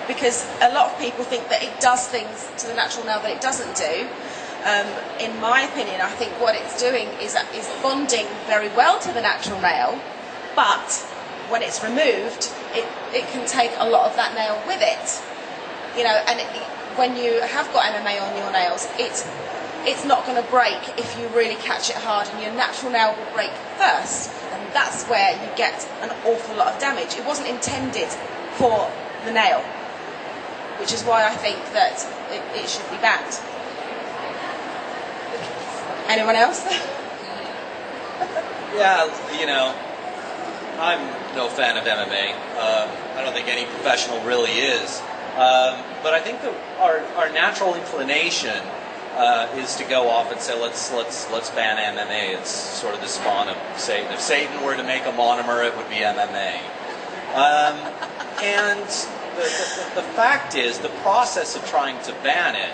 because a lot of people think that it does things to the natural nail that it doesn't do. In my opinion, I think what it's doing is bonding very well to the natural nail, but when it's removed, it can take a lot of that nail with it. You know, and when you have got MMA on your nails, it's not going to break if you really catch it hard, and your natural nail will break first, and that's where you get an awful lot of damage. It wasn't intended for the nail, which is why I think that it should be banned. Anyone else? Yeah, you know, I'm no fan of MMA. I don't think any professional really is. But I think that our natural inclination is to go off and say, let's ban MMA. It's sort of the spawn of Satan. If Satan were to make a monomer, it would be MMA. And the fact is, the process of trying to ban it,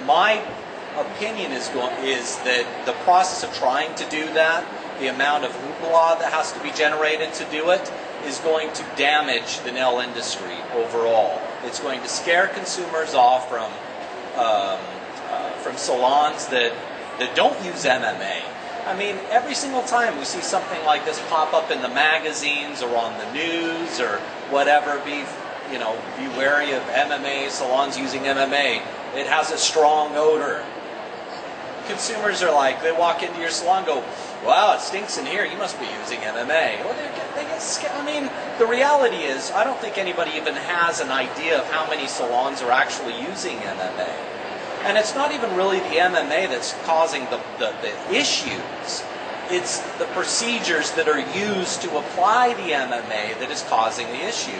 my opinion is that the process of trying to do that, the amount of hoopla that has to be generated to do it, is going to damage the nail industry overall. It's going to scare consumers off from salons that don't use MMA. I mean, every single time we see something like this pop up in the magazines or on the news or whatever, be wary of MMA, salons using MMA. It has a strong odor. Consumers are like, they walk into your salon and go, wow, it stinks in here, you must be using MMA. Well, they get scared. I mean, the reality is, I don't think anybody even has an idea of how many salons are actually using MMA. And it's not even really the MMA that's causing the issues. It's the procedures that are used to apply the MMA that is causing the issue.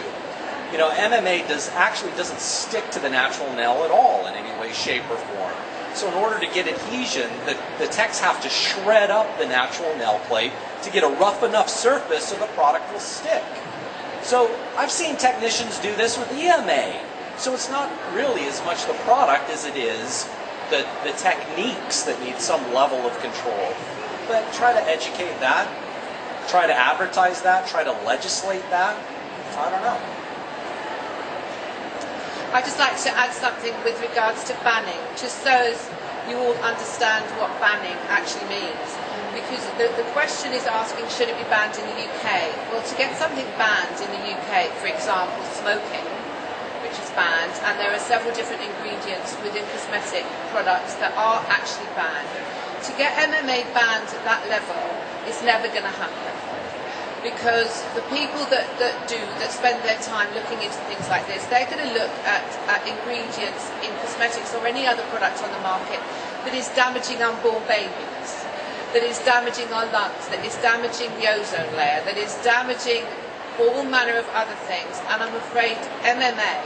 You know, MMA doesn't stick to the natural nail at all in any way, shape, or form. So in order to get adhesion, the techs have to shred up the natural nail plate to get a rough enough surface so the product will stick. So I've seen technicians do this with EMA. So it's not really as much the product as it is the techniques that need some level of control. But try to educate that, try to advertise that, try to legislate that. I don't know. I'd just like to add something with regards to banning, just so as you all understand what banning actually means. Because the question is asking, should it be banned in the UK? Well, to get something banned in the UK, for example, smoking, which is banned, and there are several different ingredients within cosmetic products that are actually banned. To get MMA banned at that level is never going to happen. Because the people that spend their time looking into things like this, they're going to look at ingredients in cosmetics or any other product on the market that is damaging unborn babies, that is damaging our lungs, that is damaging the ozone layer, that is damaging all manner of other things. And I'm afraid MMA,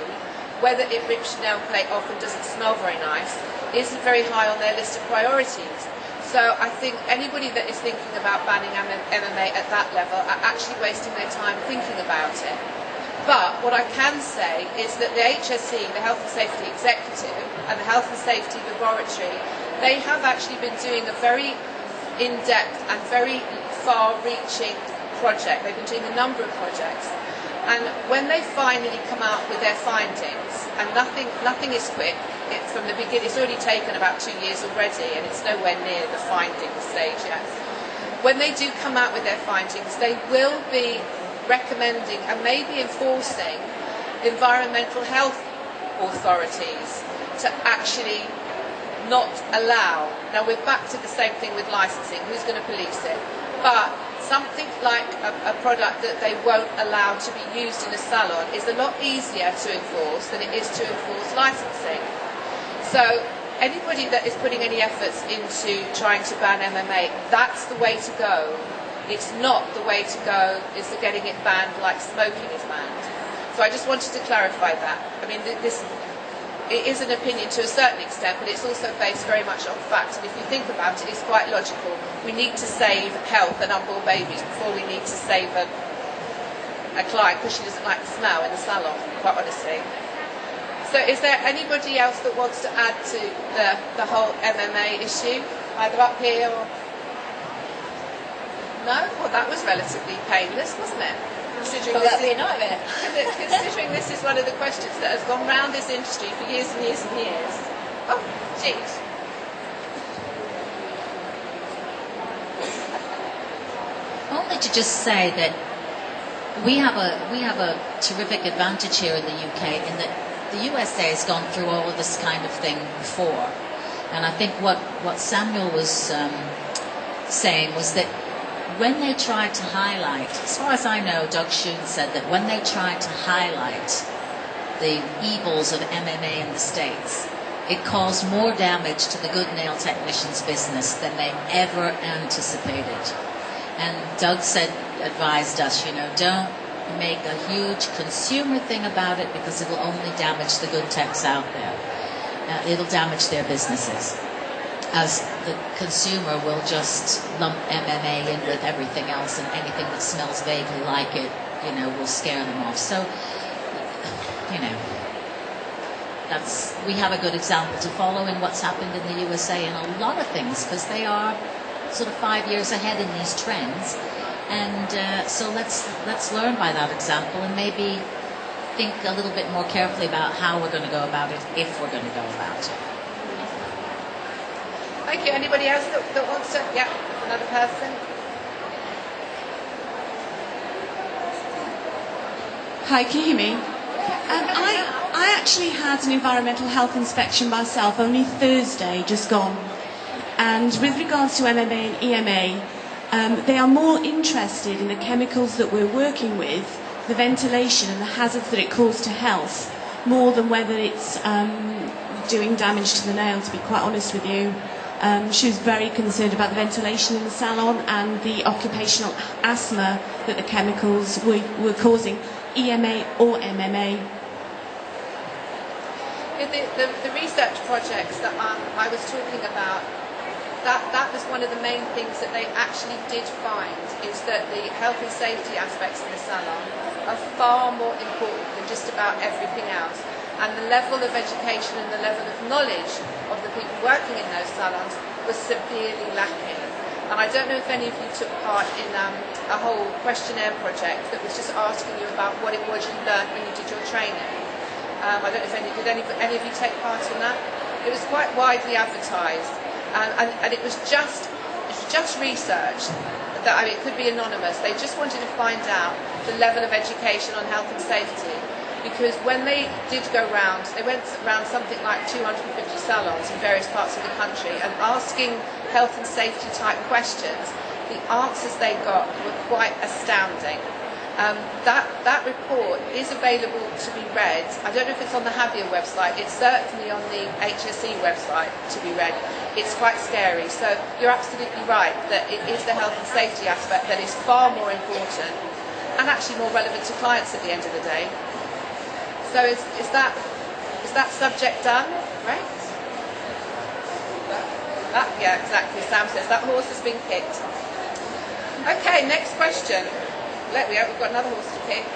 whether it rips your nail plate off and doesn't smell very nice, isn't very high on their list of priorities. So I think anybody that is thinking about banning MMA at that level are actually wasting their time thinking about it. But what I can say is that the HSE, the Health and Safety Executive, and the Health and Safety Laboratory, they have actually been doing a very in-depth and very far-reaching project. They've been doing a number of projects. And when they finally come out with their findings, and nothing is quick, from the beginning, it's already taken about 2 years already, and it's nowhere near the finding stage yet. When they do come out with their findings, they will be recommending and maybe enforcing environmental health authorities to actually not allow. Now we're back to the same thing with licensing. Who's going to police it? But something like a product that they won't allow to be used in a salon is a lot easier to enforce than it is to enforce licensing. So anybody that is putting any efforts into trying to ban MMA, that's the way to go. It's not the way to go is getting it banned like smoking is banned. So I just wanted to clarify that. I mean, it is an opinion to a certain extent, but it's also based very much on fact. And if you think about it, it's quite logical. We need to save health and unborn babies before we need to save a client because she doesn't like the smell in the salon, quite honestly. So is there anybody else that wants to add to the whole MMA issue? Either up here or... No? Well, that was relatively painless, wasn't it? considering Well, this that'd be is, a nightmare. considering this is one of the questions that has gone round this industry for years and years and years. Oh, jeez. Only to just say that we have a terrific advantage here in the UK in that the USA has gone through all of this kind of thing before, and I think what Samuel was saying was that when they tried to highlight, as far as I know, Doug Schoen said that when they tried to highlight the evils of MMA in the States, it caused more damage to the good nail technicians' business than they ever anticipated. And Doug advised us, don't make a huge consumer thing about it because it'll only damage the good techs out there. It'll damage their businesses, as the consumer will just lump MMA in with everything else, and anything that smells vaguely like it, will scare them off. So, we have a good example to follow in what's happened in the USA in a lot of things, because they are sort of 5 years ahead in these trends, and so let's learn by that example and maybe think a little bit more carefully about how we're going to go about it, if we're going to go about it. Thank you. Anybody else that wants to? Yeah, another person. Hi, can you hear me? I actually had an environmental health inspection myself only Thursday, just gone. And with regards to MMA and EMA, they are more interested in the chemicals that we're working with, the ventilation and the hazards that it causes to health, more than whether it's doing damage to the nail, to be quite honest with you. She was very concerned about the ventilation in the salon and the occupational asthma that the chemicals were causing, EMA or MMA. The research projects that I was talking about, that was one of the main things that they actually did find, is that the health and safety aspects in the salon are far more important than just about everything else. And the level of education and the level of knowledge of the people working in those salons was severely lacking. And I don't know if any of you took part in a whole questionnaire project that was just asking you about what it was you learned when you did your training. I don't know if any of you take part in that? It was quite widely advertised, and it was just research. That, it could be anonymous. They just wanted to find out the level of education on health and safety, because when they did go round, they went around something like 250 salons in various parts of the country and asking health and safety type questions. The answers they got were quite astounding. That report is available to be read. I don't know if it's on the Havia website. It's certainly on the HSE website to be read. It's quite scary. So you're absolutely right that it is the health and safety aspect that is far more important and actually more relevant to clients at the end of the day. So is that subject done? Right? Yeah, exactly. Sam says that horse has been kicked. Okay, next question. We've got another horse to kick.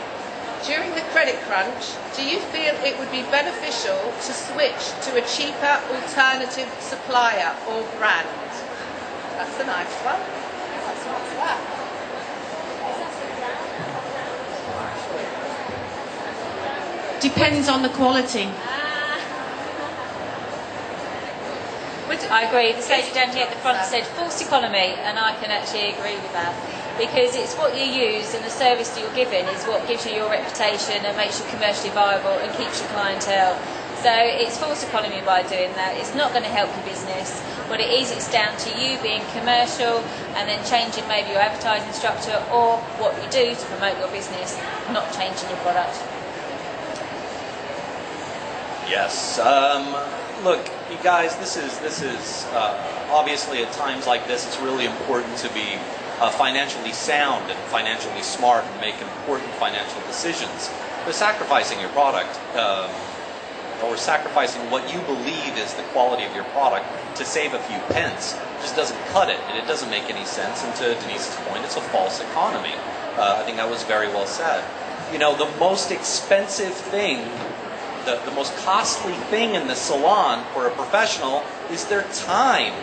During the credit crunch, do you feel it would be beneficial to switch to a cheaper alternative supplier or brand? That's a nice one. What's that? Depends on the quality. I agree. The lady down here at the front said false economy, and I can actually agree with that, because it's what you use and the service that you're given is what gives you your reputation and makes you commercially viable and keeps your clientele. So it's false economy by doing that. It's not going to help your business. What it is, it's down to you being commercial and then changing maybe your advertising structure or what you do to promote your business, not changing your product. Yes. Look, you guys, this is obviously at times like this, it's really important to be financially sound and financially smart and make important financial decisions. But sacrificing your product or sacrificing what you believe is the quality of your product to save a few pence just doesn't cut it, and it doesn't make any sense. And to Denise's point, it's a false economy. I think that was very well said. You know, the most expensive thing, the most costly thing in the salon for a professional is their time.